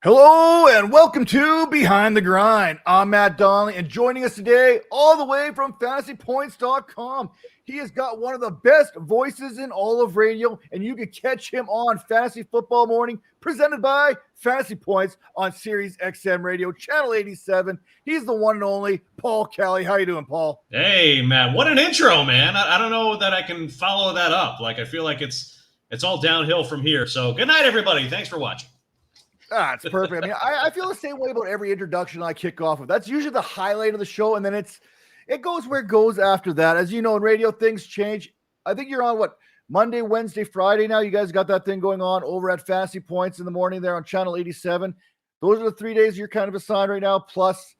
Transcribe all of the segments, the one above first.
Hello and welcome to Behind the Grind. I'm Matt Donnelly, and joining us today, all the way from fantasypoints.com, he has got one of the best voices in all of radio, and you can catch him on Fantasy Football Morning, presented by Fantasy Points on Sirius XM Radio, Channel 87. He's the one and only Paul Kelly. How you doing, Paul? Hey, Matt. What an intro, man. I don't know that I can follow that up. I feel like it's all downhill from here. So good night, everybody. Thanks for watching. It's perfect. I mean, I feel the same way about every introduction I kick off with. That's usually the highlight of the show, and then it goes where it goes after that. As you know, in radio, things change. I think you're on, Monday, Wednesday, Friday now? You guys got that thing going on over at Fantasy Points in the morning there on Channel 87. Those are the 3 days you're kind of assigned right now, plus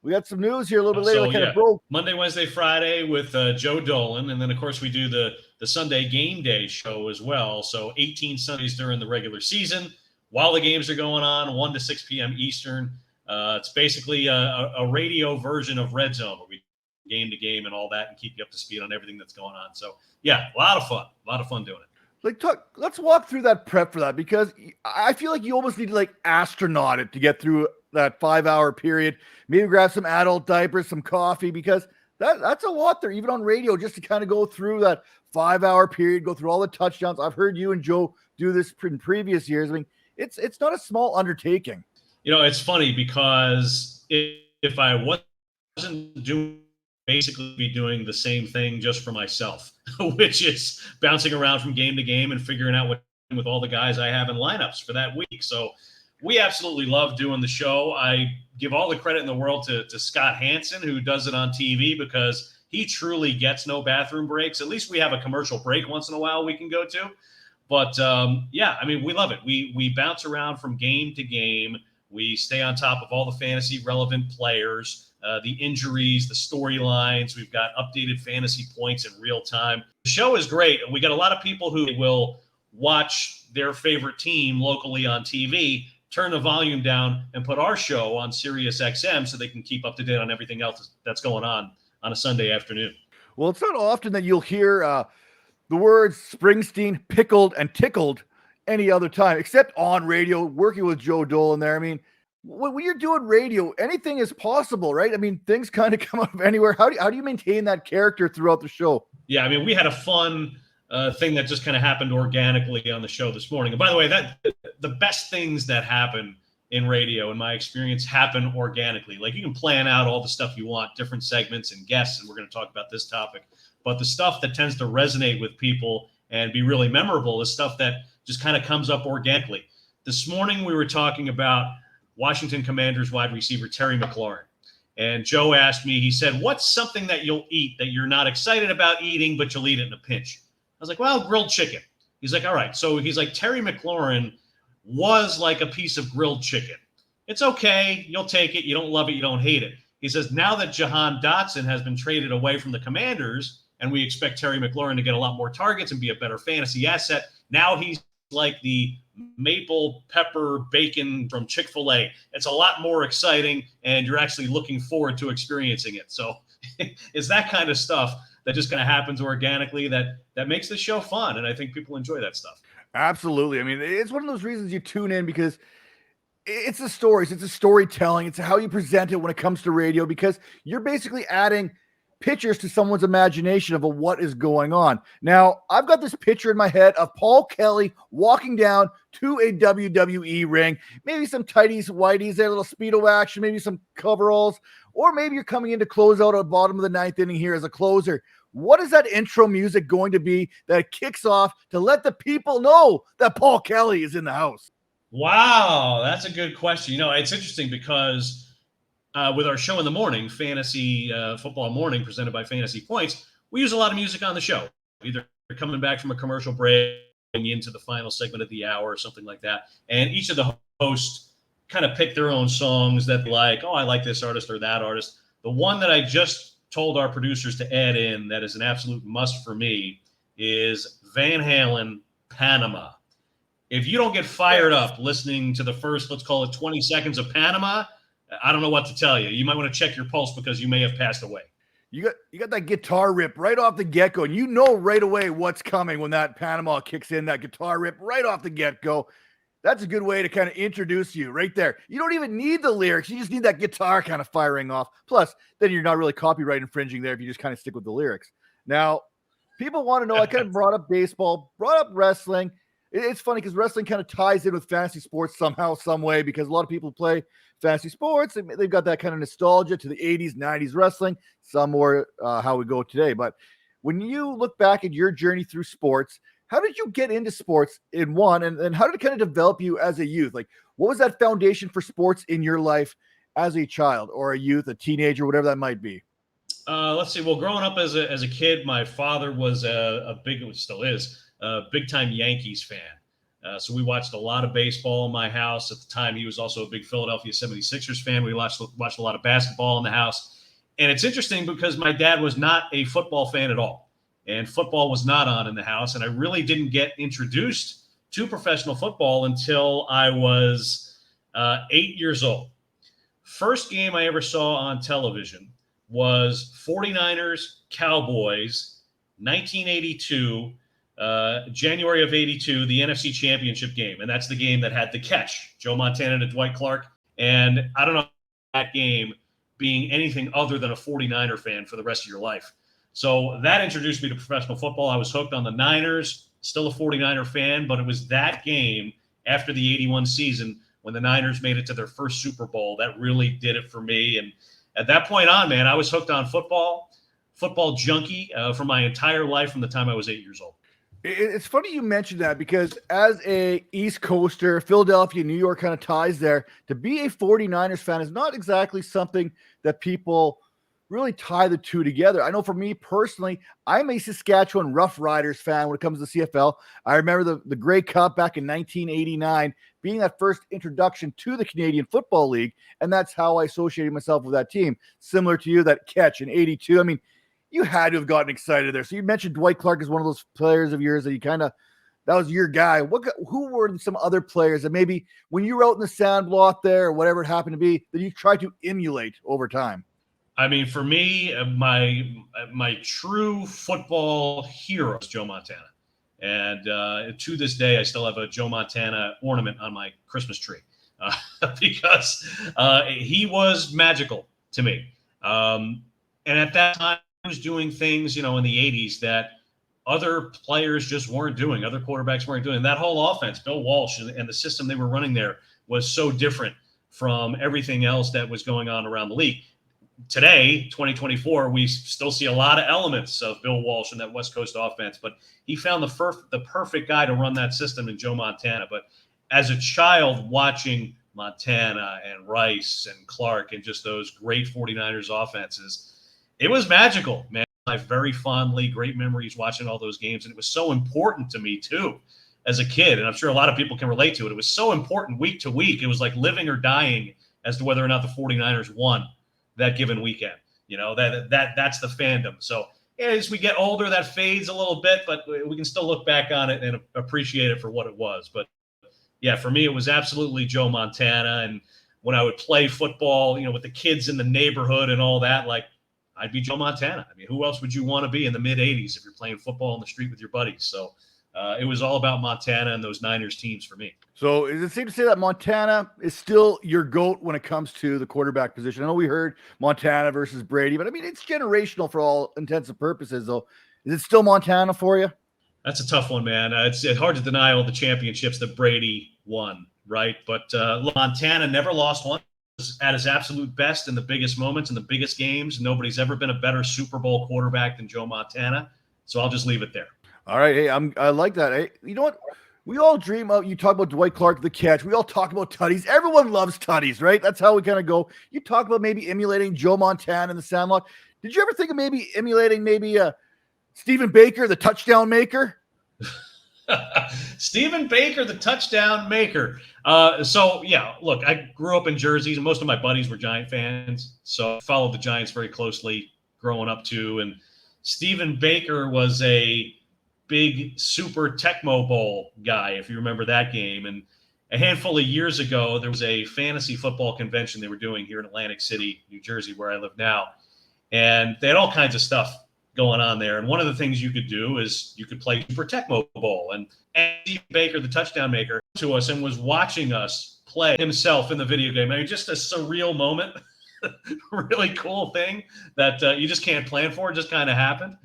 we got some news here a little bit later. Broke. Monday, Wednesday, Friday with Joe Dolan, and then, of course, we do the Sunday game day show as well. So 18 Sundays during the regular season. While the games are going on, 1 to 6 p.m. Eastern. It's basically a radio version of Red Zone where we game to game and all that and keep you up to speed on everything that's going on. So, yeah, a lot of fun doing it. Let's walk through that prep for that, because I feel like you almost need to astronaut it to get through that 5-hour period. Maybe grab some adult diapers, some coffee, because that's a lot there, even on radio, just to kind of go through that 5-hour period, go through all the touchdowns. I've heard you and Joe do this in previous years. I mean, it's not a small undertaking. You know, it's funny because if I wasn't basically doing the same thing just for myself, which is bouncing around from game to game and figuring out what with all the guys I have in lineups for that week. So we absolutely love doing the show. I give all the credit in the world to Scott Hansen, who does it on TV, because he truly gets no bathroom breaks. At least we have a commercial break once in a while we can go to. But, yeah, I mean, we love it. We bounce around from game to game. We stay on top of all the fantasy relevant players, the injuries, the storylines. We've got updated fantasy points in real time. The show is great. We got a lot of people who will watch their favorite team locally on TV, turn the volume down, and put our show on Sirius XM so they can keep up to date on everything else that's going on a Sunday afternoon. Well, it's not often that you'll hear the words Springsteen, pickled, and tickled any other time, except on radio, working with Joe Dolan there. I mean, when you're doing radio, anything is possible, right? I mean, things kind of come out of anywhere. How do you maintain that character throughout the show? Yeah, I mean, we had a fun thing that just kind of happened organically on the show this morning. And by the way, the best things that happen in radio, in my experience, happen organically. You can plan out all the stuff you want, different segments and guests, and we're going to talk about this topic. But the stuff that tends to resonate with people and be really memorable is stuff that just kind of comes up organically. This morning we were talking about Washington Commanders wide receiver Terry McLaurin. And Joe asked me, he said, what's something that you'll eat that you're not excited about eating, but you'll eat it in a pinch? I was like, well, grilled chicken. He's like, all right. So he's like, Terry McLaurin was like a piece of grilled chicken. It's okay. You'll take it. You don't love it. You don't hate it. He says, now that Jahan Dotson has been traded away from the Commanders, and we expect Terry McLaurin to get a lot more targets and be a better fantasy asset, now he's like the maple pepper bacon from Chick-fil-A. It's a lot more exciting, and you're actually looking forward to experiencing it. So it's that kind of stuff that just kind of happens organically that makes the show fun, and I think people enjoy that stuff. Absolutely. I mean, it's one of those reasons you tune in, because it's the stories, it's the storytelling, it's how you present it when it comes to radio, because you're basically adding pictures to someone's imagination of what is going on. Now, I've got this picture in my head of Paul Kelly walking down to a WWE ring, maybe some tighties, whiteys there, a little Speedo action, maybe some coveralls, or maybe you're coming in to close out at the bottom of the ninth inning here as a closer. What is that intro music going to be that kicks off to let the people know that Paul Kelly is in the house? Wow, that's a good question. You know, it's interesting because with our show in the morning, Fantasy Football Morning, presented by Fantasy Points, we use a lot of music on the show. Either coming back from a commercial break into the final segment of the hour or something like that. And each of the hosts kind of pick their own songs that like, oh, I like this artist or that artist. The one that I just told our producers to add in that is an absolute must for me is Van Halen, Panama. If you don't get fired up listening to the first, let's call it 20 seconds of Panama, I don't know what to tell you. You might want to check your pulse because you may have passed away. You got that guitar rip right off the get-go, and you know right away what's coming when that Panama kicks in, that guitar rip right off the get-go. That's a good way to kind of introduce you right there. You don't even need the lyrics. You just need that guitar kind of firing off. Plus, then you're not really copyright infringing there if you just kind of stick with the lyrics. Now, people want to know, I kind of brought up baseball, brought up wrestling. It's funny because wrestling kind of ties in with fantasy sports somehow, some way, because a lot of people play fantasy sports. They've got that kind of nostalgia to the 80s, 90s wrestling, some more how we go today. But when you look back at your journey through sports, how did you get into sports in one, and how did it kind of develop you as a youth? Like, what was that foundation for sports in your life as a child or a youth, a teenager, whatever that might be? Let's see. Well, growing up as a kid, my father was still is a big time Yankees fan. So we watched a lot of baseball in my house. At the time, he was also a big Philadelphia 76ers fan. We watched a lot of basketball in the house. And it's interesting because my dad was not a football fan at all. And football was not on in the house. And I really didn't get introduced to professional football until I was 8 years old. First game I ever saw on television was 49ers Cowboys, 1982, January of 82, the NFC Championship game. And that's the game that had the catch, Joe Montana to Dwight Clark. And I don't know that game being anything other than a 49er fan for the rest of your life. So that introduced me to professional football. I was hooked on the Niners, still a 49er fan, but it was that game after the 81 season when the Niners made it to their first Super Bowl that really did it for me. And at that point on, man, I was hooked on football junkie for my entire life from the time I was 8 years old. It's funny you mentioned that because as a East Coaster, Philadelphia, New York kind of ties there, to be a 49ers fan is not exactly something that people really tie the two together. I know for me personally, I'm a Saskatchewan Rough Riders fan when it comes to the CFL. I remember the Grey Cup back in 1989 being that first introduction to the Canadian Football League, and that's how I associated myself with that team. Similar to you, that catch in 82. I mean, you had to have gotten excited there. So you mentioned Dwight Clark as one of those players of yours that you kind of, that was your guy. Who were some other players that maybe when you were out in the sandlot there or whatever it happened to be that you tried to emulate over time? I mean, for me, my true football hero is Joe Montana. And to this day, I still have a Joe Montana ornament on my Christmas tree because he was magical to me. And at that time, I was doing things, in the 80s that other players just weren't doing, other quarterbacks weren't doing. That whole offense, Bill Walsh and the system they were running there was so different from everything else that was going on around the league. Today, 2024, we still see a lot of elements of Bill Walsh and that West Coast offense, but he found the perfect guy to run that system in Joe Montana. But as a child watching Montana and Rice and Clark and just those great 49ers offenses, it was magical, man. I have very fondly great memories watching all those games, and it was so important to me too as a kid, and I'm sure a lot of people can relate to it. It was so important week to week. It was like living or dying as to whether or not the 49ers won that given weekend. That's the fandom. So as we get older, that fades a little bit, but we can still look back on it and appreciate it for what it was. But yeah, for me, it was absolutely Joe Montana. And when I would play football, with the kids in the neighborhood and all that, like I'd be Joe Montana. I mean, who else would you want to be in the mid 80s if you're playing football on the street with your buddies? So it was all about Montana and those Niners teams for me. So is it safe to say that Montana is still your GOAT when it comes to the quarterback position? I know we heard Montana versus Brady, but I mean, it's generational for all intents and purposes, though. Is it still Montana for you? That's a tough one, man. It's hard to deny all the championships that Brady won, right? But Montana never lost one. At his absolute best in the biggest moments and the biggest games. Nobody's ever been a better Super Bowl quarterback than Joe Montana. So I'll just leave it there. All right. Hey, I like that. Hey, you know what? We all dream of, you talk about Dwight Clark, the catch. We all talk about tutties. Everyone loves tutties, right? That's how we kind of go. You talk about maybe emulating Joe Montana in the sandlot. Did you ever think of maybe emulating Stephen Baker, the touchdown maker? Stephen Baker, the touchdown maker. So yeah, look, I grew up in Jersey, and most of my buddies were Giant fans. So I followed the Giants very closely growing up too. And Stephen Baker was a big Super Tecmo Bowl guy, if you remember that game. And a handful of years ago, there was a fantasy football convention they were doing here in Atlantic City, New Jersey, where I live now. And they had all kinds of stuff going on there. And one of the things you could do is you could play Super Tecmo Bowl. And Steve Baker, the touchdown maker, to us and was watching us play himself in the video game. I mean, just a surreal moment. Really cool thing that you just can't plan for. It just kind of happened.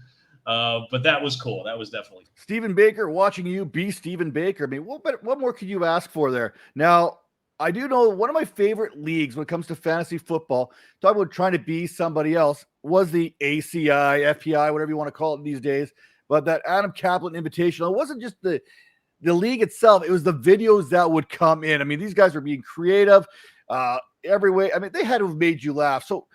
But that was cool. That was definitely Stephen Baker, watching you be Stephen Baker. I mean, what more could you ask for there? Now, I do know one of my favorite leagues when it comes to fantasy football, talk about trying to be somebody else, was the ACI, FPI, whatever you want to call it these days. But that Adam Kaplan Invitational, it wasn't just the league itself, it was the videos that would come in. I mean, these guys were being creative every way. I mean, they had to have made you laugh. So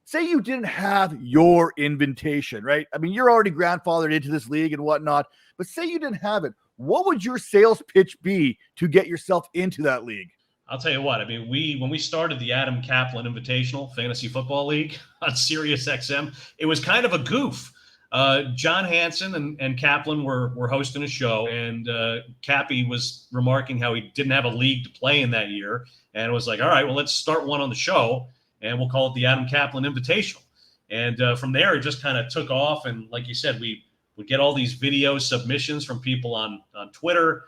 say you didn't have your invitation, right? I mean, you're already grandfathered into this league and whatnot, but say you didn't have it. What would your sales pitch be to get yourself into that league? I'll tell you what. I mean, when we started the Adam Kaplan Invitational Fantasy Football League on Sirius XM, it was kind of a goof. John Hansen and Kaplan were hosting a show, and Cappy was remarking how he didn't have a league to play in that year, and was like, all right, well, let's start one on the show, and we'll call it the Adam Kaplan Invitational. And from there, it just kind of took off, and like you said, we would get all these video submissions from people on Twitter,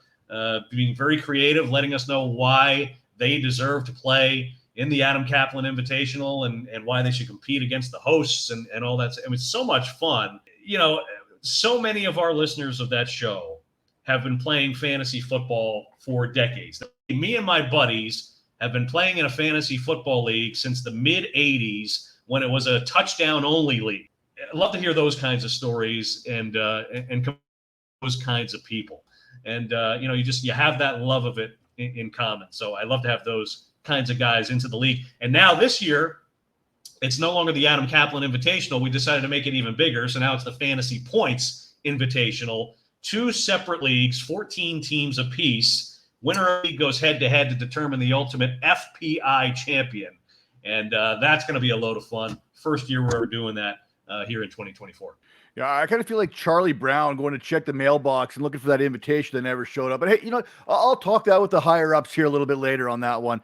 being very creative, letting us know why they deserve to play in the Adam Kaplan Invitational and why they should compete against the hosts and all that. It was so much fun. You know, so many of our listeners of that show have been playing fantasy football for decades. Me and my buddies have been playing in a fantasy football league since the mid-'80s when it was a touchdown-only league. I love to hear those kinds of stories and those kinds of people. And, you know, you have that love of it in common. So I love to have those kinds of guys into the league. And now this year, it's no longer the Adam Kaplan Invitational. We decided to make it even bigger. So now it's the Fantasy Points Invitational. 2 separate leagues, 14 teams apiece. Winner of the league goes head-to-head to determine the ultimate FPI champion. And that's going to be a load of fun. First year we're doing that here in 2024. Yeah, I kind of feel like Charlie Brown going to check the mailbox and looking for that invitation that never showed up. But hey, you know, I'll talk that with the higher ups here a little bit later on that one.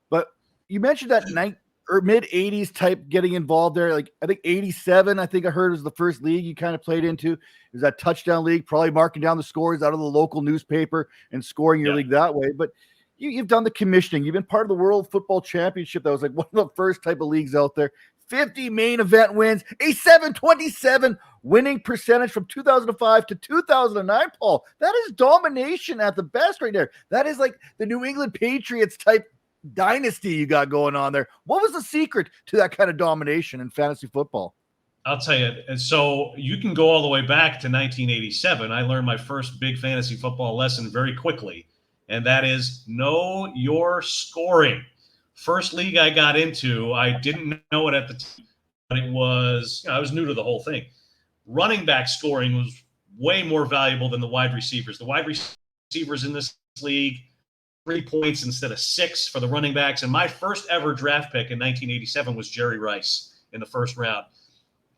But you mentioned that mid-'80s type getting involved there. Like, I think 87, I think I heard was the first league you kind of played into. It was that touchdown league, probably marking down the scores out of the local newspaper and scoring your league that way. But you've done the commissioning. You've been part of the World Football Championship. That was like one of the first type of leagues out there. 50 main event wins, a 727 winning percentage from 2005 to 2009, Paul. That is domination at the best right there. That is like the New England Patriots type dynasty you got going on there. What was the secret to that kind of domination in fantasy football? I'll tell you. And so you can go all the way back to 1987. I learned my first big fantasy football lesson very quickly, and that is know your scoring. First league I got into, I didn't know it at the time, but it was, I was new to the whole thing. Running back scoring was way more valuable than the wide receivers. The wide receivers in this league, 3 points instead of 6 for the running backs. And my first ever draft pick in 1987 was Jerry Rice in the first round.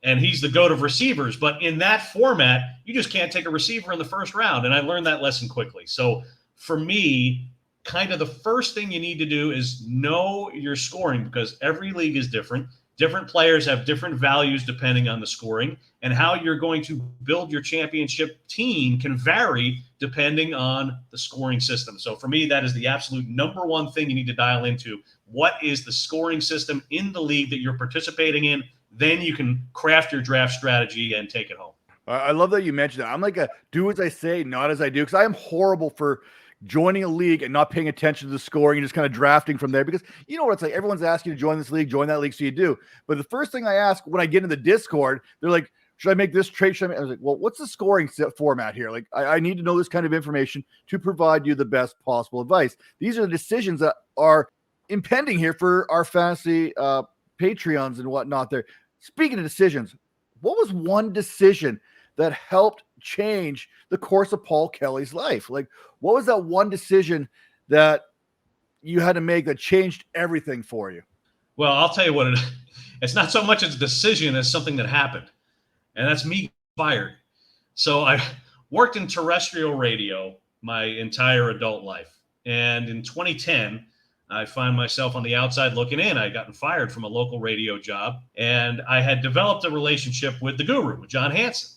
And he's the GOAT of receivers. But in that format, you just can't take a receiver in the first round. And I learned that lesson quickly. So for me, kind of the first thing you need to do is know your scoring, because every league is different. Different players have different values depending on the scoring, and how you're going to build your championship team can vary depending on the scoring system. So for me, that is the absolute number one thing you need to dial into. What is the scoring system in the league that you're participating in? Then you can craft your draft strategy and take it home. I love that you mentioned that. I'm like a do as I say, not as I do, because I am horrible for joining a league and not paying attention to the scoring and just kind of drafting from there, because you know what it's like. Everyone's asking you to join this league, join that league, so you do. But the first thing I ask when I get in the Discord, they're like, should I make this trade? I was like, well, what's the scoring format here? Like, I need to know this kind of information to provide you the best possible advice. These are the decisions that are impending here for our fantasy Patreons and whatnot there. Speaking of decisions, what was one decision that helped change the course of Paul Kelly's life? Like, what was that one decision that you had to make that changed everything for you? Well, I'll tell you what, it's not so much a decision as something that happened. And that's me fired. So I worked in terrestrial radio my entire adult life. And in 2010, I find myself on the outside looking in. I had gotten fired from a local radio job, and I had developed a relationship with the guru, with John Hansen.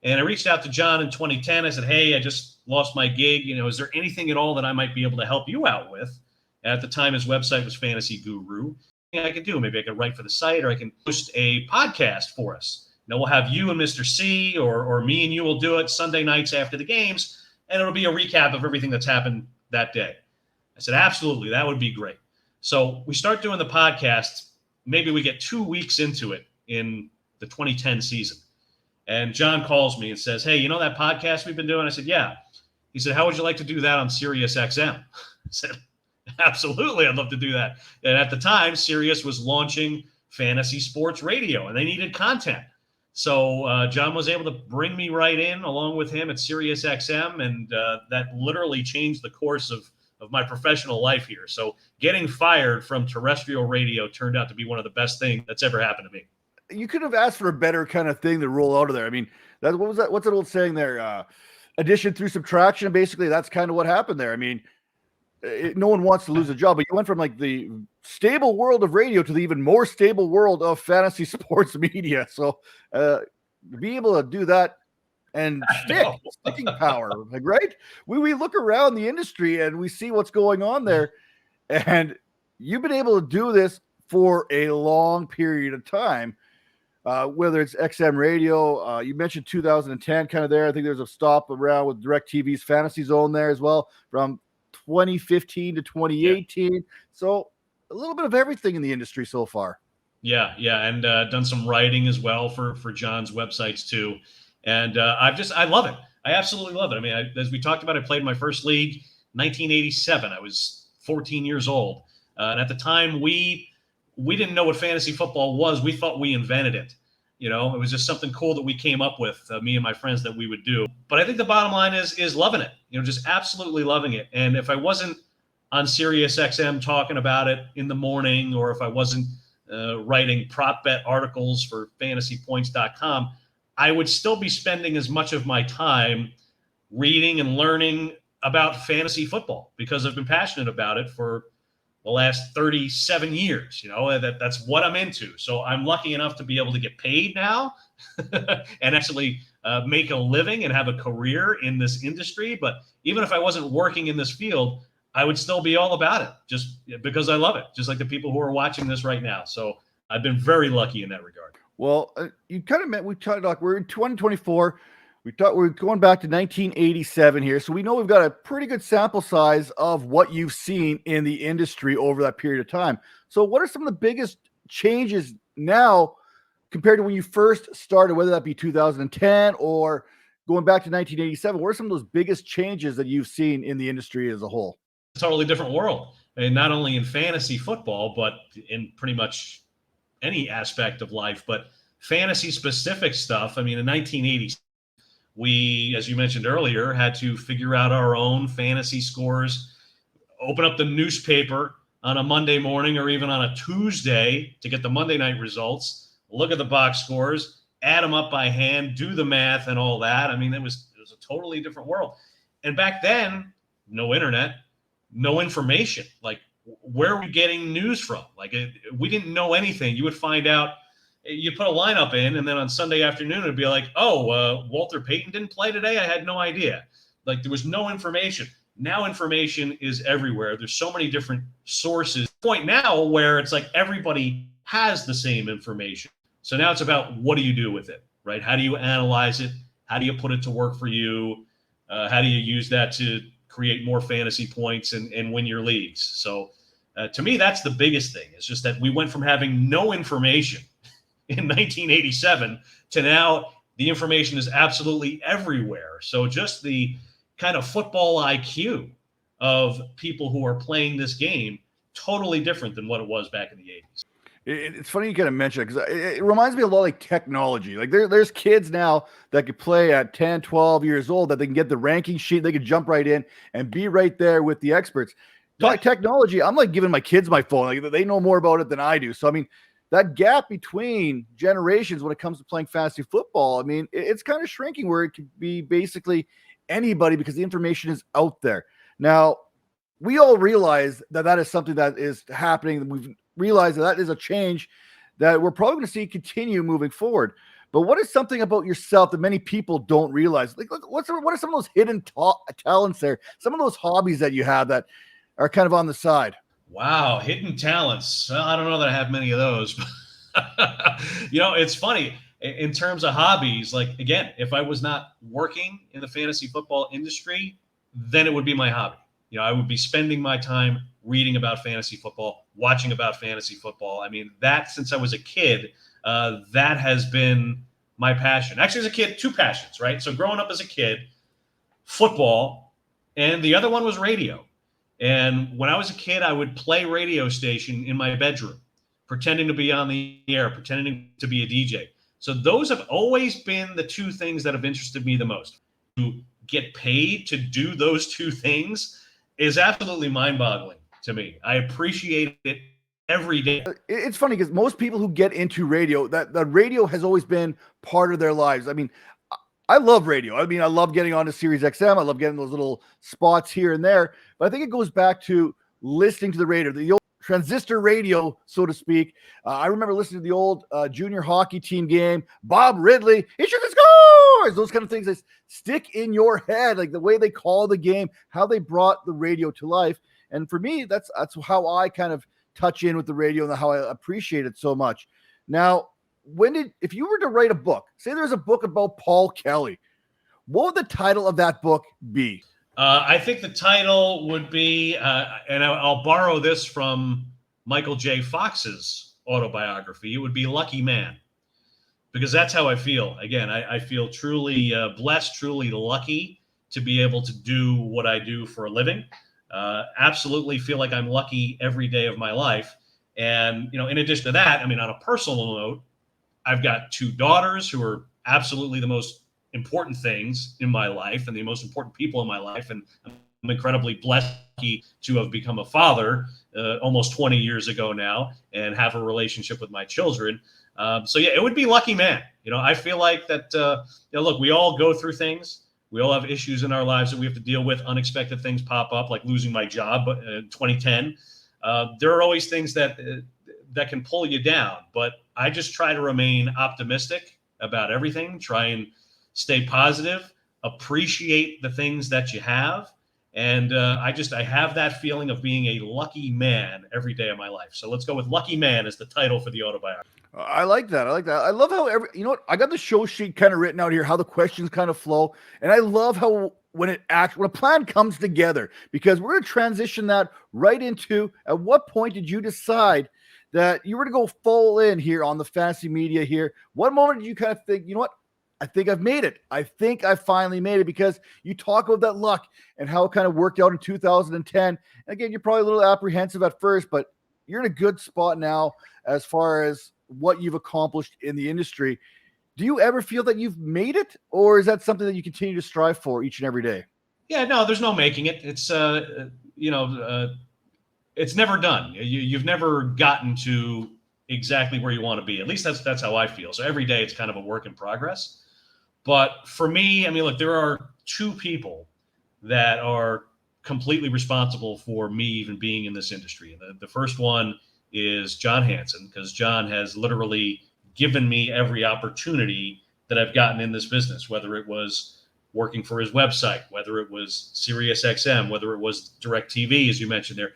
And I reached out to John in 2010. I said, hey, I just lost my gig. Is there anything at all that I might be able to help you out with? At the time, his website was Fantasy Guru. I could do. Maybe I could write for the site, or I can host a podcast for us. We'll have you and Mr. C, or me and you will do it Sunday nights after the games, and it'll be a recap of everything that's happened that day. I said, absolutely, that would be great. So we start doing the podcast. Maybe we get 2 weeks into it in the 2010 season. And John calls me and says, hey, that podcast we've been doing? I said, yeah. He said, how would you like to do that on Sirius XM? I said, absolutely, I'd love to do that. And at the time, Sirius was launching fantasy sports radio, and they needed content. So John was able to bring me right in along with him at Sirius XM, and that literally changed the course of my professional life here. So getting fired from terrestrial radio turned out to be one of the best things that's ever happened to me. You could have asked for a better kind of thing to roll out of there. I mean, what was that? What's that old saying there? Addition through subtraction. Basically, that's kind of what happened there. I mean, no one wants to lose a job, but you went from like the stable world of radio to the even more stable world of fantasy sports media. So to be able to do that and sticking power, like, right? We look around the industry and we see what's going on there, and you've been able to do this for a long period of time. Whether it's XM Radio, you mentioned 2010 kind of there. I think there's a stop around with DirecTV's Fantasy Zone there as well from 2015 to 2018. Yeah. So a little bit of everything in the industry so far. Yeah. And done some writing as well for John's websites too. And I love it. I absolutely love it. I mean, as we talked about, I played my first league 1987. I was 14 years old. And at the time, we didn't know what fantasy football was. We thought we invented it. It was just something cool that we came up with, me and my friends, that we would do. But I think the bottom line is loving it, just absolutely loving it. And if I wasn't on Sirius XM talking about it in the morning, or if I wasn't writing prop bet articles for fantasypoints.com, I would still be spending as much of my time reading and learning about fantasy football, because I've been passionate about it for the last 37 years. That's what I'm into. So I'm lucky enough to be able to get paid now and actually make a living and have a career in this industry. But even if I wasn't working in this field, I would still be all about it, just because I love it, just like the people who are watching this right now. So I've been very lucky in that regard. Well, you kind of meant, we're in 2024. We're going back to 1987 here. So we know we've got a pretty good sample size of what you've seen in the industry over that period of time. So what are some of the biggest changes now compared to when you first started, whether that be 2010 or going back to 1987? What are some of those biggest changes that you've seen in the industry as a whole? It's a totally different world. And not only in fantasy football, but in pretty much any aspect of life. But fantasy specific stuff, I mean, in 1980, we, as you mentioned earlier, had to figure out our own fantasy scores, open up the newspaper on a Monday morning or even on a Tuesday to get the Monday night results, look at the box scores, add them up by hand, do the math and all that. I mean, it was a totally different world. And back then, no internet, no information. Like, where are we getting news from? Like, we didn't know anything. You would find out, you put a lineup in, and then on Sunday afternoon, it'd be like, Walter Payton didn't play today? I had no idea. Like, there was no information. Now information is everywhere. There's so many different sources. Point now where it's like everybody has the same information. So now it's about, what do you do with it, right? How do you analyze it? How do you put it to work for you? How do you use that to create more fantasy points and win your leagues? So to me, that's the biggest thing. It's just that we went from having no information in 1987 to now the information is absolutely everywhere. So just the kind of football IQ of people who are playing this game, totally different than what it was back in the 80s. It's funny you kind of mention it, because it reminds me a lot like technology. Like there's kids now that could play at 10, 12 years old, that they can get the ranking sheet, they can jump right in and be right there with the experts. Yeah. Technology, I'm like giving my kids my phone. Like, they know more about it than I do. So, I mean, that gap between generations when it comes to playing fantasy football, I mean, it's kind of shrinking, where it could be basically anybody because the information is out there. Now, we all realize that is something that is happening. We've realized that is a change that we're probably going to see continue moving forward. But what is something about yourself that many people don't realize? Like, what are some of those hidden talents there? Some of those hobbies that you have that are kind of on the side? Wow, hidden talents. Well, I don't know that I have many of those. It's funny in terms of hobbies. Like, again, if I was not working in the fantasy football industry, then it would be my hobby. I would be spending my time reading about fantasy football, watching about fantasy football. I mean, that since I was a kid, that has been my passion. Actually, as a kid, two passions, right? So growing up as a kid, football, and the other one was radio. And when I was a kid, I would play radio station in my bedroom, pretending to be on the air, pretending to be a DJ. So those have always been the two things that have interested me the most. To get paid to do those two things is absolutely mind-boggling to me. I appreciate it every day. It's funny because most people who get into radio, that radio has always been part of their lives. I mean, I love radio. I mean, I love getting on to Sirius XM. I love getting those little spots here and there. But I think it goes back to listening to the radio, the old transistor radio, so to speak. I remember listening to the old junior hockey team game. Bob Ridley, he should scores. Those kind of things that stick in your head, like the way they call the game, how they brought the radio to life. And for me, that's how I kind of touch in with the radio and how I appreciate it so much. Now, if you were to write a book, say there's a book about Paul Kelly, what would the title of that book be? I think the title would be, and I'll borrow this from Michael J. Fox's autobiography. It would be Lucky Man, because that's how I feel. Again, I feel truly blessed, truly lucky to be able to do what I do for a living. Absolutely feel like I'm lucky every day of my life. And, in addition to that, I mean, on a personal note, I've got two daughters who are absolutely the most important things in my life and the most important people in my life. And I'm incredibly blessed to have become a father almost 20 years ago now and have a relationship with my children. So yeah, it would be Lucky Man. I feel like that, look, we all go through things. We all have issues in our lives that we have to deal with. Unexpected things pop up, like losing my job in 2010. There are always things that can pull you down, but I just try to remain optimistic about everything, try and stay positive, appreciate the things that you have. And I have that feeling of being a lucky man every day of my life. So let's go with Lucky Man as the title for the autobiography. I like that. I love how I got the show sheet kind of written out here, how the questions kind of flow. And I love how when a plan comes together, because we're going to transition that right into, at what point did you decide that you were to go full in here on the fantasy media here? What moment did you kind of think, I think I've made it. I think I finally made it, because you talk about that luck and how it kind of worked out in 2010. And again, you're probably a little apprehensive at first, but you're in a good spot now as far as what you've accomplished in the industry. Do you ever feel that you've made it, or is that something that you continue to strive for each and every day? Yeah, no, there's no making it. It's, it's never done. You've never gotten to exactly where you want to be. At least that's how I feel. So every day it's kind of a work in progress. But for me, I mean, look, there are two people that are completely responsible for me even being in this industry. The first one is John Hansen, because John has literally given me every opportunity that I've gotten in this business, whether it was working for his website, whether it was Sirius XM, whether it was DirecTV, as you mentioned there.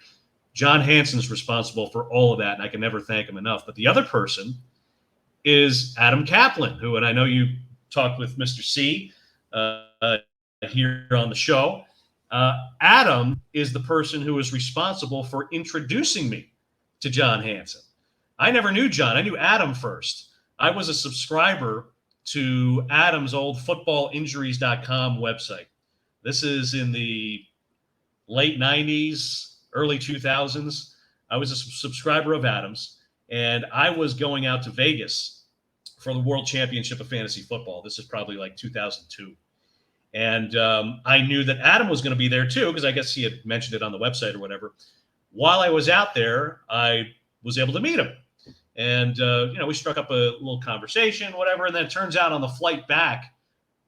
John Hansen's responsible for all of that, and I can never thank him enough. But the other person is Adam Kaplan, who, and I know you talked with Mr. C here on the show. Adam is the person who is responsible for introducing me to John Hansen. I never knew John. I knew Adam first. I was a subscriber to Adam's old footballinjuries.com website. This is in the late 90s, early 2000s. I was a subscriber of Adam's, and I was going out to Vegas for the World Championship of Fantasy Football. This is probably like 2002. And I knew that Adam was going to be there too, because I guess he had mentioned it on the website or whatever. While I was out there, I was able to meet him. And, we struck up a little conversation, whatever. And then it turns out on the flight back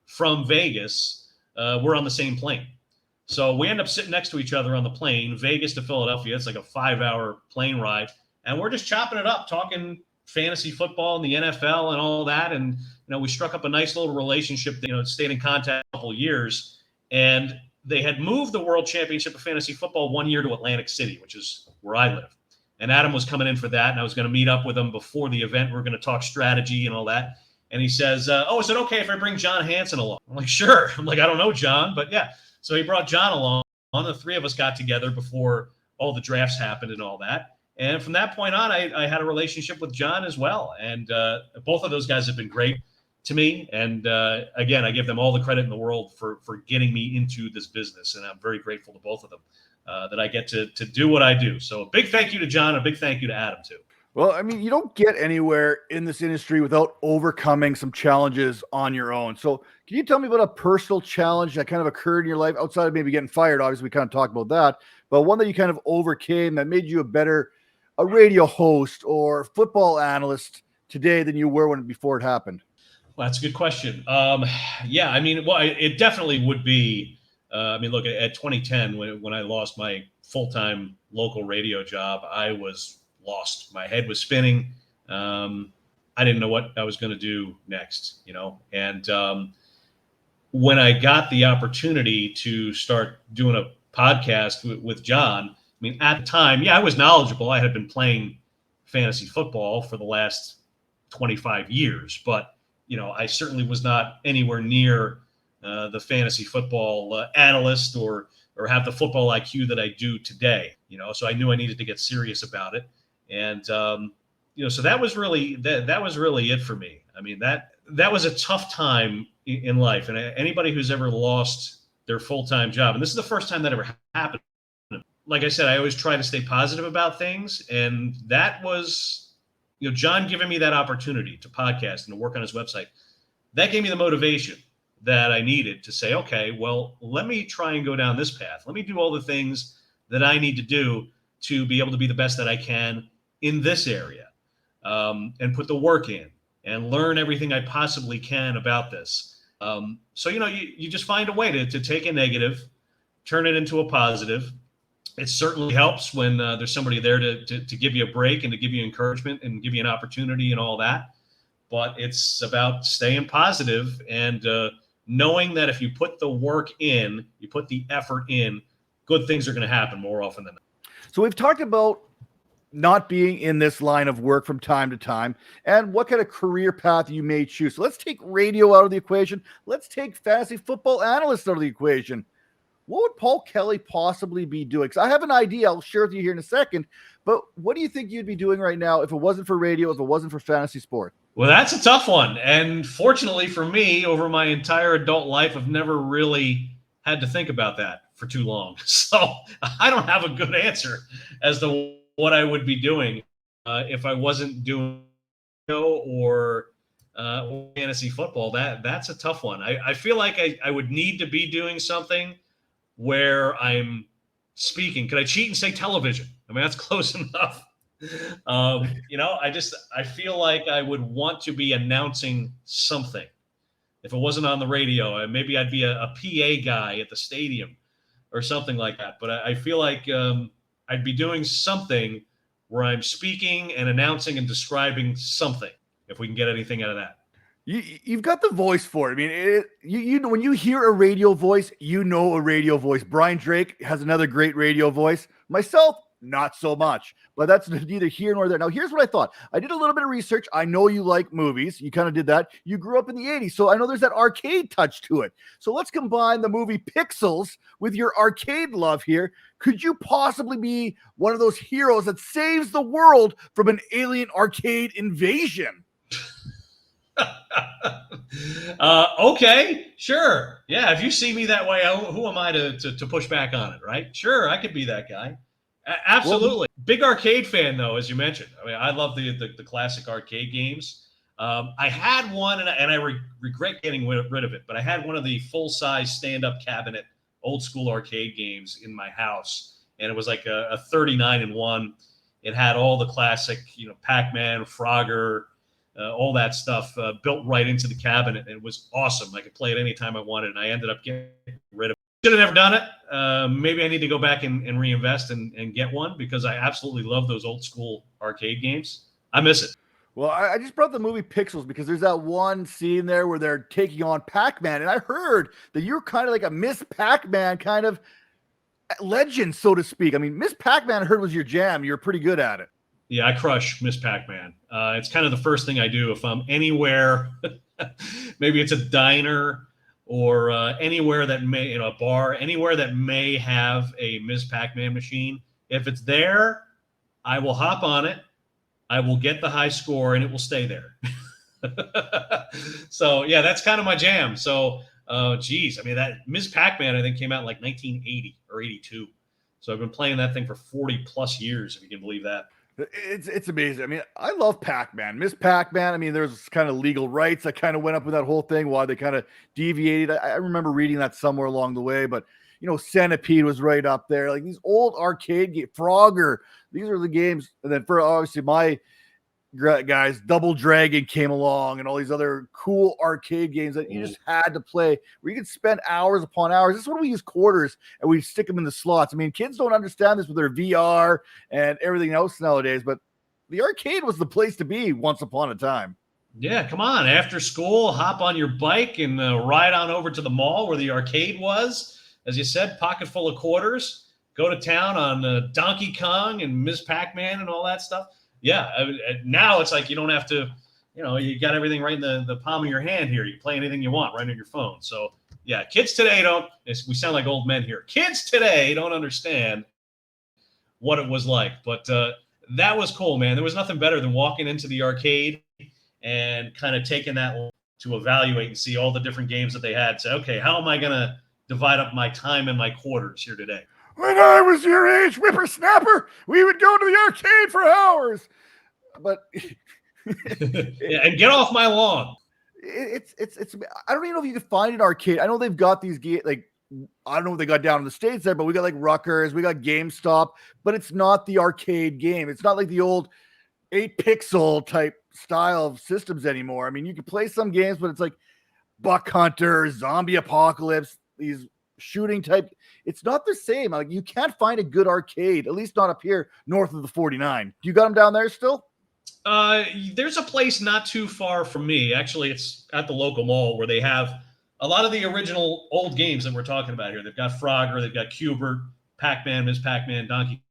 from Vegas, we're on the same plane. So we end up sitting next to each other on the plane, Vegas to Philadelphia. It's like a 5-hour plane ride. And we're just chopping it up, talking fantasy football and the NFL and all that. And, we struck up a nice little relationship that, stayed in contact a couple of years. And they had moved the World Championship of Fantasy Football 1 year to Atlantic City, which is where I live. And Adam was coming in for that, and I was going to meet up with him before the event. We were going to talk strategy and all that. And he says, is it okay if I bring John Hanson along? I'm like, sure. I'm like, I don't know John, but yeah. So he brought John along. The three of us got together before all the drafts happened and all that. And from that point on, I had a relationship with John as well. And both of those guys have been great to me. And again, I give them all the credit in the world for getting me into this business. And I'm very grateful to both of them that I get to do what I do. So a big thank you to John, a big thank you to Adam too. Well, I mean, you don't get anywhere in this industry without overcoming some challenges on your own. So can you tell me about a personal challenge that kind of occurred in your life outside of maybe getting fired? Obviously, we kind of talked about that, but one that you kind of overcame that made you a radio host or football analyst today than you were before it happened? Well, that's a good question. Yeah, I mean, well, it definitely would be. Look, at 2010, when I lost my full-time local radio job, I was lost. My head was spinning. I didn't know what I was going to do next, And when I got the opportunity to start doing a podcast with John, I mean, at the time, I was knowledgeable. I had been playing fantasy football for the last 25 years, but I certainly was not anywhere near the fantasy football analyst or have the football IQ that I do today. So I knew I needed to get serious about it, and so that was really that was really it for me. I mean, that was a tough time in life, and anybody who's ever lost their full-time job, and this is the first time that ever happened. Like I said, I always try to stay positive about things, and that was. John giving me that opportunity to podcast and to work on his website, that gave me the motivation that I needed to say, okay, well, let me try and go down this path. Let me do all the things that I need to do to be able to be the best that I can in this area, and put the work in and learn everything I possibly can about this. So, you just find a way to take a negative, turn it into a positive. It certainly helps when there's somebody there to give you a break and to give you encouragement and give you an opportunity and all that. But it's about staying positive and knowing that if you put the work in, you put the effort in, good things are going to happen more often than not. So we've talked about not being in this line of work from time to time and what kind of career path you may choose. So let's take radio out of the equation. Let's take fantasy football analysts out of the equation. What would Paul Kelly possibly be doing? Because I have an idea. I'll share with you here in a second. But what do you think you'd be doing right now if it wasn't for radio, if it wasn't for fantasy sport? Well, that's a tough one. And fortunately for me, over my entire adult life, I've never really had to think about that for too long. So I don't have a good answer as to what I would be doing if I wasn't doing or fantasy football. That's a tough one. I feel like I would need to be doing something where I'm speaking. Could I cheat and say television? I mean, that's close enough. I feel like I would want to be announcing something. If it wasn't on the radio, maybe I'd be a PA guy at the stadium or something like that. But I feel like I'd be doing something where I'm speaking and announcing and describing something, if we can get anything out of that. You've got the voice for it. I mean, you when you hear a radio voice, a radio voice. Brian Drake has another great radio voice. Myself, not so much, but that's neither here nor there. Now, here's what I thought. I did a little bit of research. I know you like movies. You kind of did that. You grew up in the 80s, so I know there's that arcade touch to it. So let's combine the movie Pixels with your arcade love here. Could you possibly be one of those heroes that saves the world from an alien arcade invasion? Okay, sure. Yeah, if you see me that way, who am I to push back on it, right? Sure, I could be that guy. Absolutely. Well, big arcade fan, though, as you mentioned. I mean, I love the classic arcade games. I had one, and I regret getting rid of it, but I had one of the full-size stand-up cabinet old-school arcade games in my house, and it was like a 39-in-1. It had all the classic, Pacman, Frogger, all that stuff built right into the cabinet. And it was awesome. I could play it anytime I wanted, and I ended up getting rid of it. Should have never done it. Maybe I need to go back and reinvest and get one because I absolutely love those old school arcade games. I miss it. Well, I just brought the movie Pixels because there's that one scene there where they're taking on Pac-Man, and I heard that you're kind of like a Miss Pac-Man kind of legend, so to speak. I mean, Miss Pac-Man I heard was your jam. You're pretty good at it. Yeah, I crush Miss Pac-Man. It's kind of the first thing I do if I'm anywhere. Maybe it's a diner or anywhere that may, a bar, anywhere that may have a Miss Pac-Man machine. If it's there, I will hop on it. I will get the high score, and it will stay there. So yeah, that's kind of my jam. So, geez, I mean that Miss Pac-Man I think came out in like 1980 or 82. So I've been playing that thing for 40 plus years, if you can believe that. It's amazing. I mean, I love Pac-Man. Miss Pac-Man, I mean, there's kind of legal rights that kind of went up with that whole thing while they kind of deviated. I remember reading that somewhere along the way, but Centipede was right up there. Like these old arcade games, Frogger, these are the games. And then for obviously my guys, Double Dragon came along and all these other cool arcade games that you just had to play where you could spend hours upon hours. This is when we use quarters and we stick them in the slots. I mean, kids don't understand this with their VR and everything else nowadays, but the arcade was the place to be once upon a time. Yeah, come on. After school, hop on your bike and ride on over to the mall where the arcade was. As you said, pocket full of quarters. Go to town on Donkey Kong and Miss Pac-Man and all that stuff. Yeah, now it's like you don't have to, you got everything right in the palm of your hand here. You play anything you want right on your phone. So, yeah, kids today we sound like old men here. Kids today don't understand what it was like. But that was cool, man. There was nothing better than walking into the arcade and kind of taking that to evaluate and see all the different games that they had. Say, okay, how am I going to divide up my time and my quarters here today? When I was your age, whippersnapper, we would go to the arcade for hours. But yeah, and get off my lawn. It's. I don't even know if you can find an arcade. I know they've got these like I don't know what they got down in the States there, but we got like Rutgers, we got GameStop, but it's not the arcade game. It's not like the old 8-pixel type style of systems anymore. I mean, you can play some games, but it's like Buck Hunter, Zombie Apocalypse, these shooting type. It's not the same. Like you can't find a good arcade, at least not up here north of the 49. Do you got them down there still? There's a place not too far from me. Actually, it's at the local mall where they have a lot of the original old games that we're talking about here. They've got Frogger, they've got Cubert, Pac-Man, Miss Pac-Man, Donkey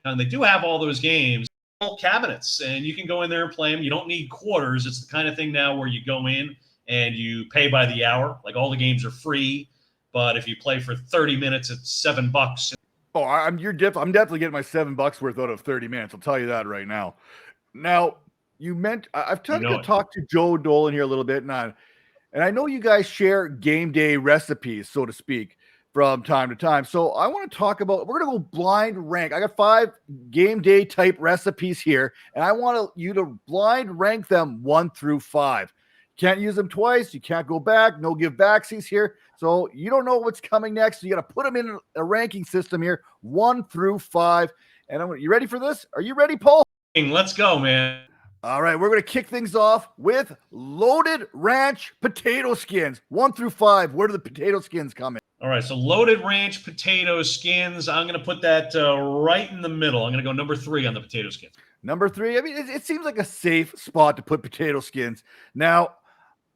Kong. They do have all those games, all cabinets, and you can go in there and play them. You don't need quarters. It's the kind of thing now where you go in and you pay by the hour. Like all the games are free. But if you play for 30 minutes, it's $7. Oh, I'm definitely getting my $7 worth out of 30 minutes. I'll tell you that right now. Now, I've talked to Joe Dolan here a little bit, and I know you guys share game day recipes, so to speak, from time to time. So I want to talk about, we're going to go blind rank. I got 5 game day type recipes here, and I want you to blind rank them 1 through 5. Can't use them twice. You can't go back. No give backsies here. So you don't know what's coming next. So you got to put them in a ranking system here, 1 through 5. And you ready for this? Are you ready, Paul? Let's go, man. All right. We're going to kick things off with loaded ranch potato skins, 1 through 5. Where do the potato skins come in? All right. So loaded ranch potato skins. I'm going to put that right in the middle. I'm going to go number 3 on the potato skins. Number 3. I mean, it seems like a safe spot to put potato skins. Now,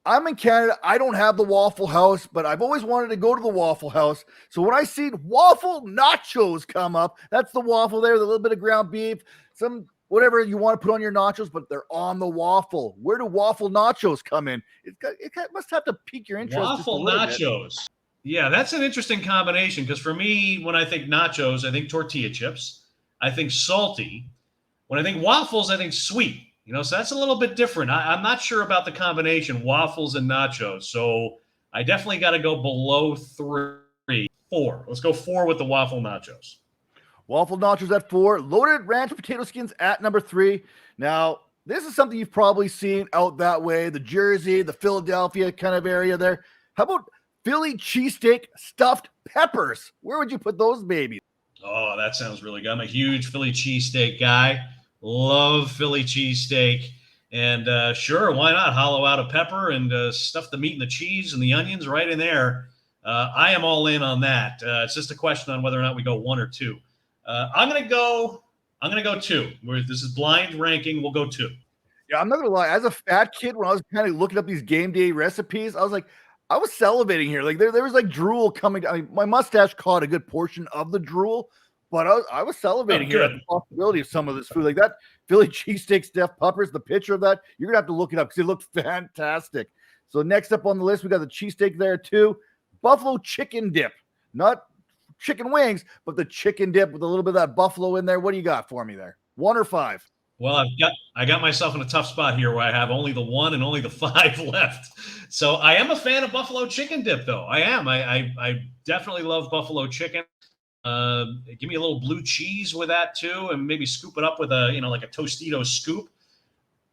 I'm in Canada. I don't have the Waffle House, but I've always wanted to go to the Waffle House. So when I see waffle nachos come up, that's the waffle there, the little bit of ground beef, some whatever you want to put on your nachos, but they're on the waffle. Where do waffle nachos come in? It must have to pique your interest. Waffle nachos. Yeah, that's an interesting combination because for me, when I think nachos, I think tortilla chips. I think salty. When I think waffles, I think sweet. So that's a little bit different. I'm not sure about the combination, waffles and nachos. So I definitely got to go below 3, 4. Let's go 4 with the waffle nachos. Waffle nachos at 4. Loaded ranch potato skins at number 3. Now, this is something you've probably seen out that way, the Jersey, the Philadelphia kind of area there. How about Philly cheesesteak stuffed peppers? Where would you put those babies? Oh, that sounds really good. I'm a huge Philly cheesesteak guy. Love Philly cheesesteak. And sure, why not hollow out a pepper and stuff the meat and the cheese and the onions right in there. I am all in on that. It's just a question on whether or not we go 1 or 2. I'm gonna go 2. This is blind ranking. We'll go 2. Yeah, I'm not gonna lie. As a fat kid, when I was kind of looking up these game day recipes, I was like, I was salivating here. Like there was like drool coming down. I mean, my mustache caught a good portion of the drool, but I was Oh, salivating here at good. the possibility of some of this food. Like that Philly cheesesteak Steph Puppers, the picture of that, you're gonna have to look it up because it looked fantastic. So next up on the list, we got the cheesesteak there too. Buffalo chicken dip, not chicken wings, but the chicken dip with a little bit of that buffalo in there. What do you got for me there? 1 or 5? Well, I got myself in a tough spot here where I have only the 1 and only the 5 left. So I am a fan of buffalo chicken dip, though. I am. I definitely love buffalo chicken. Give me a little blue cheese with that too, and maybe scoop it up with like a Tostito scoop.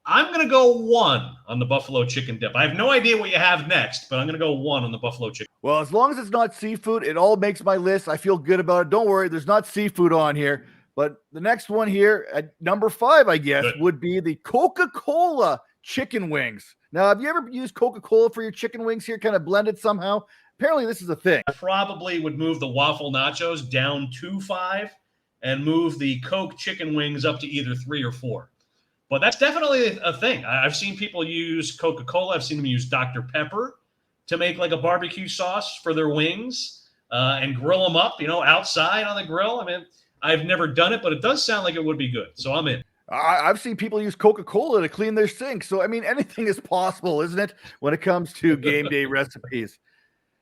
I'm gonna go 1 on the buffalo chicken dip. I have no idea what you have next, but I'm gonna go 1 on the buffalo chicken. Well, as long as it's not seafood, it all makes my list. I feel good about it. Don't worry, there's not seafood on here. But the next one here at number 5, I guess, would be the Coca-Cola chicken wings. Now, have you ever used Coca-Cola for your chicken wings here, kind of blended somehow? Apparently, this is a thing. I probably would move the waffle nachos down to 5 and move the Coke chicken wings up to either 3 or 4. But that's definitely a thing. I've seen people use Coca-Cola. I've seen them use Dr. Pepper to make like a barbecue sauce for their wings and grill them up, outside on the grill. I mean, I've never done it, but it does sound like it would be good. So I'm in. I've seen people use Coca-Cola to clean their sink. So, I mean, anything is possible, isn't it, when it comes to game day recipes?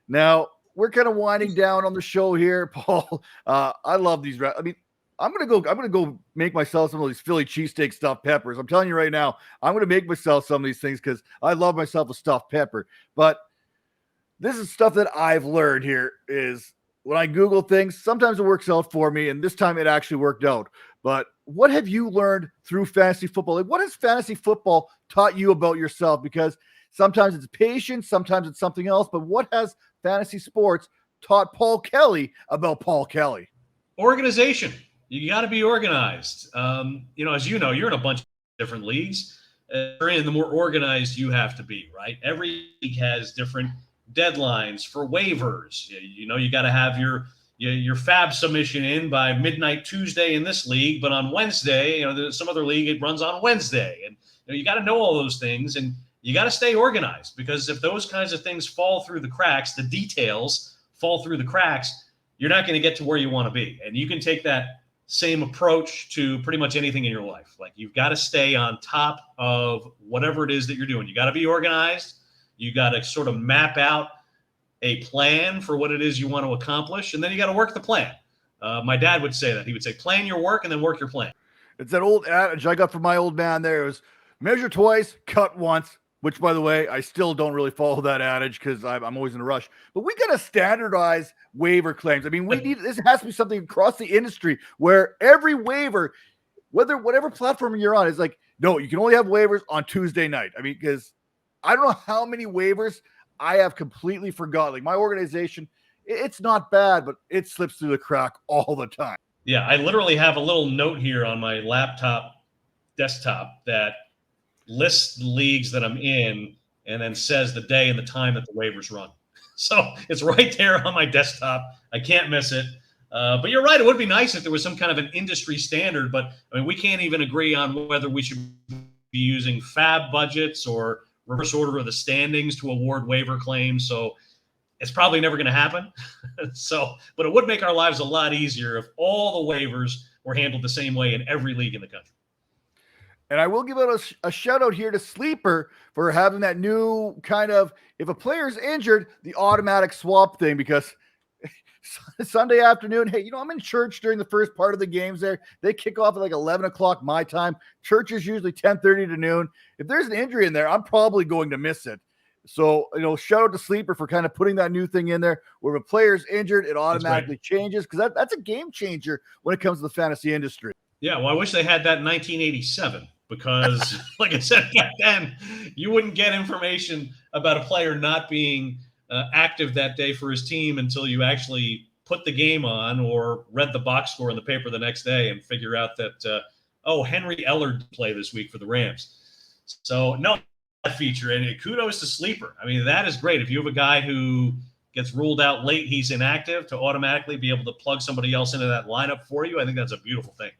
Now, we're kind of winding down on the show here, Paul. I love these. I mean, I'm gonna go make myself some of these Philly cheesesteak stuffed peppers. I'm telling you right now, I'm gonna make myself some of these things because I love myself a stuffed pepper. But this is stuff that I've learned here is when I Google things, sometimes it works out for me, and this time it actually worked out. But what have you learned through fantasy football? Like, what has fantasy football taught you about yourself? Because sometimes it's patience, sometimes it's something else. But what has fantasy sports taught Paul Kelly about Paul Kelly? Organization. You got to be organized. As you know, you're in a bunch of different leagues. The more organized you have to be, right? Every league has different deadlines for waivers. You got to have your fab submission in by midnight Tuesday in this league, but on Wednesday, there's some other league, it runs on Wednesday. And you got to know all those things, and you got to stay organized, because if those kinds of things fall through the cracks, the details fall through the cracks, you're not going to get to where you want to be. And you can take that same approach to pretty much anything in your life. Like, you've got to stay on top of whatever it is that you're doing. You got to be organized. You got to sort of map out a plan for what it is you want to accomplish, and then you got to work the plan. My dad would say that. He would say, plan your work and then work your plan. It's that old adage I got from my old man there. It was measure twice, cut once, which, by the way, I still don't really follow that adage because I'm always in a rush. But we got to standardize waiver claims. I mean, this has to be something across the industry where every waiver, whatever platform you're on, is like, no, you can only have waivers on Tuesday night. I mean, because I don't know how many waivers I have completely forgotten. Like, my organization, it's not bad, but it slips through the crack all the time. Yeah, I literally have a little note here on my desktop that lists the leagues that I'm in and then says the day and the time that the waivers run. So it's right there on my desktop. I can't miss it. But you're right. It would be nice if there was some kind of an industry standard, but I mean, we can't even agree on whether we should be using fab budgets or reverse order of the standings to award waiver claims. So it's probably never going to happen. But it would make our lives a lot easier if all the waivers were handled the same way in every league in the country. And I will give out a shout out here to Sleeper for having that new kind of, if a player's injured, the automatic swap thing, because Sunday afternoon, hey, I'm in church during the first part of the games there. They kick off at like 11 o'clock my time. Church is usually 10:30 to noon. If there's an injury in there, I'm probably going to miss it. So, shout out to Sleeper for kind of putting that new thing in there where if a player's injured, it automatically changes, because that's a game changer when it comes to the fantasy industry. Yeah, well, I wish they had that in 1987, because like I said back then, you wouldn't get information about a player not being active that day for his team until you actually put the game on or read the box score in the paper the next day and figure out that, Henry Eller played this week for the Rams. So, no, that feature. And kudos to Sleeper. I mean, that is great. If you have a guy who gets ruled out late, he's inactive, to automatically be able to plug somebody else into that lineup for you, I think that's a beautiful thing.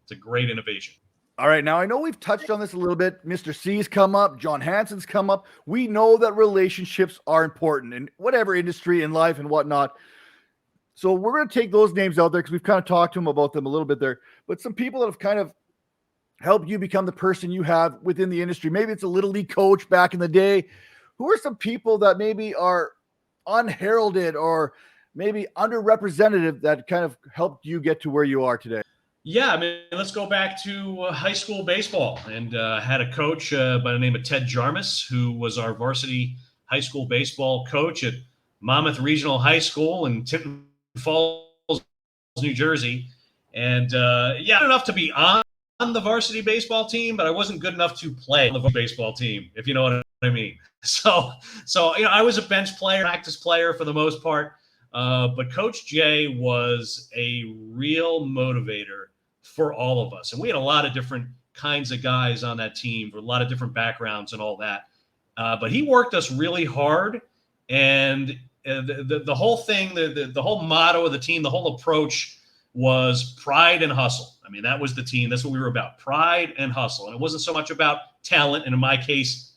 It's a great innovation. All right, now I know we've touched on this a little bit. Mr. C's come up, John Hansen's come up. We know that relationships are important in whatever industry in life and whatnot. So we're going to take those names out there because we've kind of talked to them about them a little bit there. But some people that have kind of helped you become the person you have within the industry. Maybe it's a little league coach back in the day. Who are some people that maybe are unheralded or maybe underrepresented that kind of helped you get to where you are today? Yeah, I mean, let's go back to high school baseball, and had a coach by the name of Ted Jarmus, who was our varsity high school baseball coach at Monmouth Regional High School in Tinton Falls, New Jersey. And yeah, enough to be on the varsity baseball team, but I wasn't good enough to play on the baseball team, if you know what I mean. So I was a bench player, practice player for the most part. But Coach Jay was a real motivator for all of us. And we had a lot of different kinds of guys on that team, for a lot of different backgrounds and all that. But he worked us really hard. And the whole thing, the whole motto of the team, the whole approach was pride and hustle. I mean, that was the team. That's what we were about, pride and hustle. And it wasn't so much about talent. And in my case,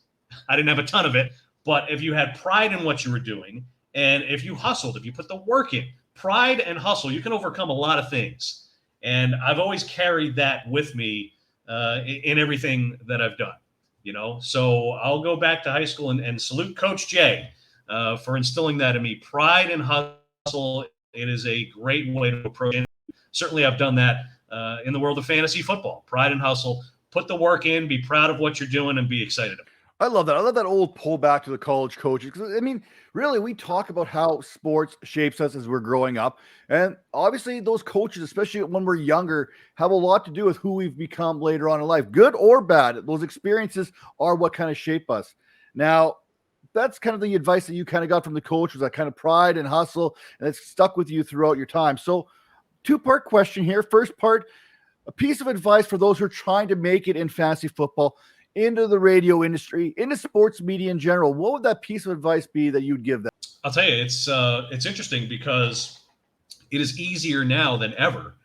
I didn't have a ton of it. But if you had pride in what you were doing, and if you hustled, if you put the work in, pride and hustle, you can overcome a lot of things. And I've always carried that with me in everything that I've done, So I'll go back to high school and salute Coach Jay for instilling that in me. Pride and hustle, it is a great way to approach it. Certainly I've done that in the world of fantasy football. Pride and hustle, put the work in, be proud of what you're doing, and be excited about it. I love that. I love that old pullback to the college coaches. Because, I mean, really, we talk about how sports shapes us as we're growing up. And obviously, those coaches, especially when we're younger, have a lot to do with who we've become later on in life, good or bad. Those experiences are what kind of shape us. Now, that's kind of the advice that you kind of got from the coach, was that kind of pride and hustle, and it's stuck with you throughout your time. So, two-part question here. First part, a piece of advice for those who are trying to make it in fantasy football, into the radio industry, into sports media in general. What would that piece of advice be that you'd give them? I'll tell you, it's interesting because it is easier now than ever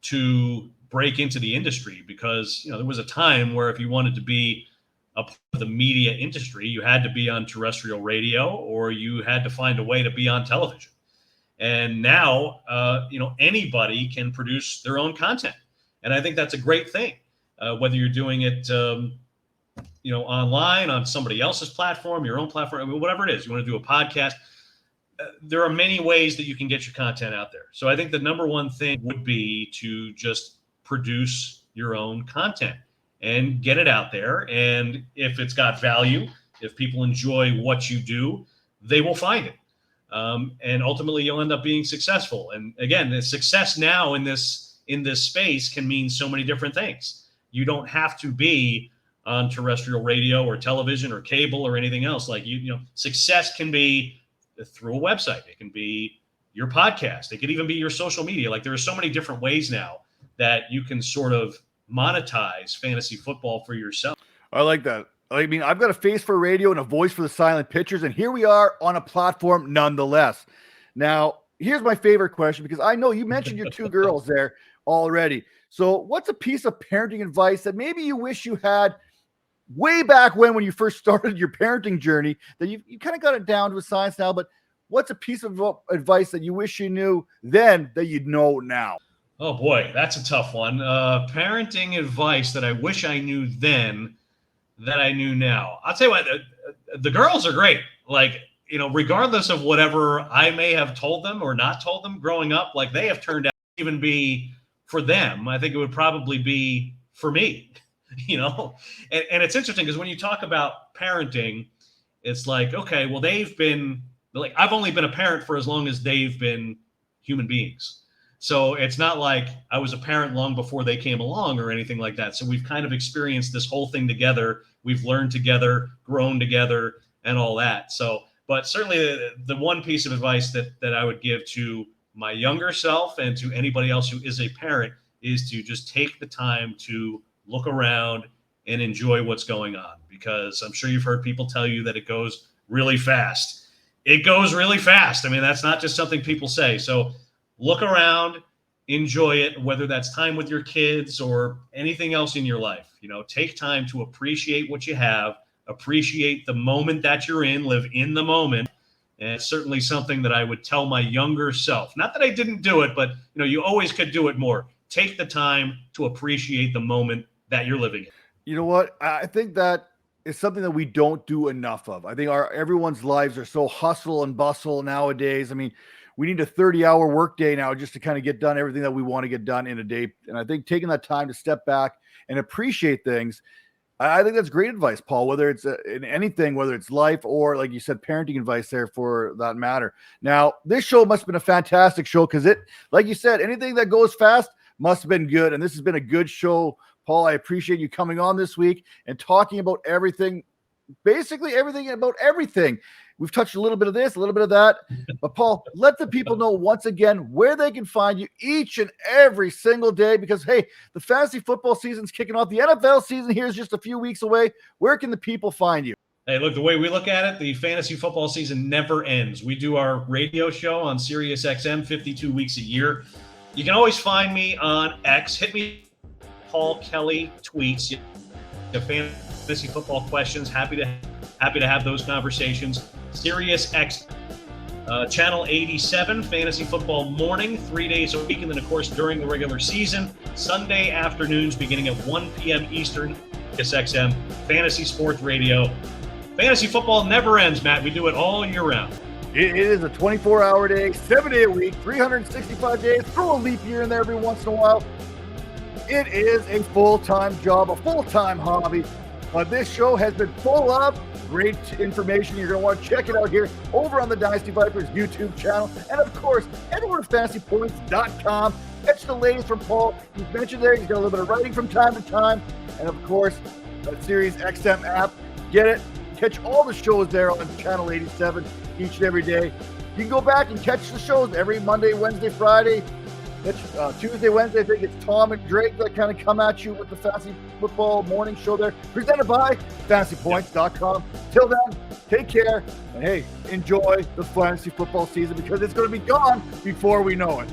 to break into the industry, because there was a time where if you wanted to be a part of the media industry, you had to be on terrestrial radio or you had to find a way to be on television. And now, anybody can produce their own content, and I think that's a great thing. Whether you're doing it online on somebody else's platform, your own platform, I mean, whatever it is, you want to do a podcast, there are many ways that you can get your content out there. So I think the number one thing would be to just produce your own content and get it out there. And if it's got value, if people enjoy what you do, they will find it. And ultimately you'll end up being successful. And again, the success now in this space can mean so many different things. You don't have to be on terrestrial radio or television or cable or anything else. Like success can be through a website. It can be your podcast. It could even be your social media. Like there are so many different ways now that you can sort of monetize fantasy football for yourself. I like that. I mean, I've got a face for radio and a voice for the silent pitchers, and here we are on a platform nonetheless. Now, here's my favorite question, because I know you mentioned your two girls there already. So what's a piece of parenting advice that maybe you wish you had way back when you first started your parenting journey, that you kind of got it down to a science now, but what's a piece of advice that you wish you knew then that you'd know now? Oh boy, that's a tough one. Parenting advice that I wish I knew then that I knew now. I'll tell you what, the girls are great. Like, regardless of whatever I may have told them or not told them growing up, like they have turned out to even be for them. I think it would probably be for me. And it's interesting because when you talk about parenting, it's like, okay, well, I've only been a parent for as long as they've been human beings. So it's not like I was a parent long before they came along or anything like that. So we've kind of experienced this whole thing together. We've learned together, grown together, and all that. So, but certainly the one piece of advice that I would give to my younger self and to anybody else who is a parent is to just take the time to look around and enjoy what's going on, because I'm sure you've heard people tell you that it goes really fast. It goes really fast. I mean, that's not just something people say. So look around, enjoy it, whether that's time with your kids or anything else in your life. Take time to appreciate what you have, appreciate the moment that you're in, live in the moment. And it's certainly something that I would tell my younger self. Not that I didn't do it, but you always could do it more. Take the time to appreciate the moment that you're living in. You know what? I think that is something that we don't do enough of. I think everyone's lives are so hustle and bustle nowadays. I mean, we need a 30-hour workday now just to kind of get done everything that we want to get done in a day. And I think taking that time to step back and appreciate things, I think that's great advice, Paul, whether it's in anything, whether it's life or, like you said, parenting advice there for that matter. Now, this show must have been a fantastic show because like you said, anything that goes fast must have been good. And this has been a good show, Paul. I appreciate you coming on this week and talking about everything, basically everything about everything. We've touched a little bit of this, a little bit of that. But, Paul, let the people know once again where they can find you each and every single day because, hey, the fantasy football season's kicking off. The NFL season here is just a few weeks away. Where can the people find you? Hey, look, the way we look at it, the fantasy football season never ends. We do our radio show on Sirius XM 52 weeks a year. You can always find me on X. Hit me, Paul Kelly tweets. The fantasy football questions. Happy to have those conversations. Sirius X, Channel 87, Fantasy Football Morning, 3 days a week. And then, of course, during the regular season, Sunday afternoons beginning at 1 p.m. Eastern, Sirius XM Fantasy Sports Radio. Fantasy football never ends, Matt. We do it all year round. It is a 24-hour day, 7-day a week, 365 days. Throw a leap year in there every once in a while. It is a full-time job, a full-time hobby. But this show has been full of great information. You're going to want to check it out here over on the Dynasty Vipers YouTube channel. And, of course, head over to fantasypoints.com. Catch the latest from Paul. He's mentioned there he's got a little bit of writing from time to time. And, of course, the Sirius XM app. Get it. Catch all the shows there on Channel 87 each and every day. You can go back and catch the shows every Monday, Wednesday, Friday. Tuesday, Wednesday, I think it's Tom and Drake that kind of come at you with the Fantasy Football Morning Show there, presented by fantasypoints.com. Till then, take care, and hey, enjoy the fantasy football season because it's going to be gone before we know it.